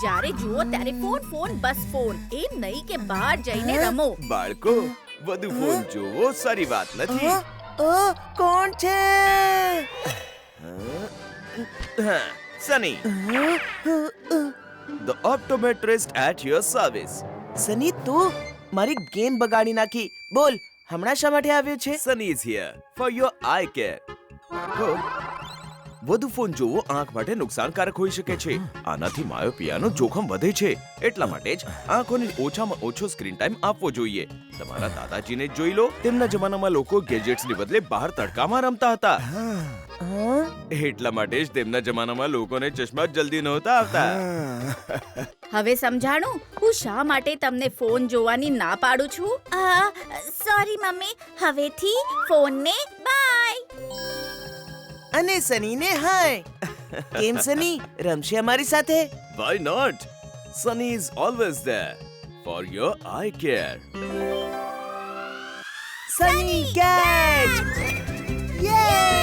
જ્યારે જુઓ ત્યારે ફોન ફોન બસ ફોન. એમ નહીં કે બહાર જઈને રમો. બાળકો વધુ ફોન જોવો સારી વાત નથી. કોણ છે? Sunny, the optometrist at your service. Sunny, તું મારી ગેમ બગાડી નાખી. બોલ, હમણાં શા માટે આવ્યો છે? Sunny is here for your eye care. બાળકો, વધુ ફોન જોવો આંખ માટે નુકસાનકારક હોઈ શકે છે. આનાથી માયોપિયાનું જોખમ વધે છે. એટલા માટે જ આંખોને ઓછામાં ઓછો સ્ક્રીન ટાઈમ આપવો જોઈએ. તમારા દાદાજીને જ જોઈ લો. તેમના જમાનામાં લોકો ગેજેટ્સની બદલે બહાર તડકામાં રમતા હતા. એટલા માટે જ તેમના જમાનામાં લોકોને ચશ્મા જલ્દી નહોતા આવતા. હવે સમજાણું હું શા માટે તમને ફોન જોવાની ના પાડું છું. સોરી મમ્મી, હવેથી ફોનને બાય. અને સનીને હાય. કેમ સની, રમશે અમારી સાથે? Why not? Sunny is always there for your eye care. Sunny catch! યે!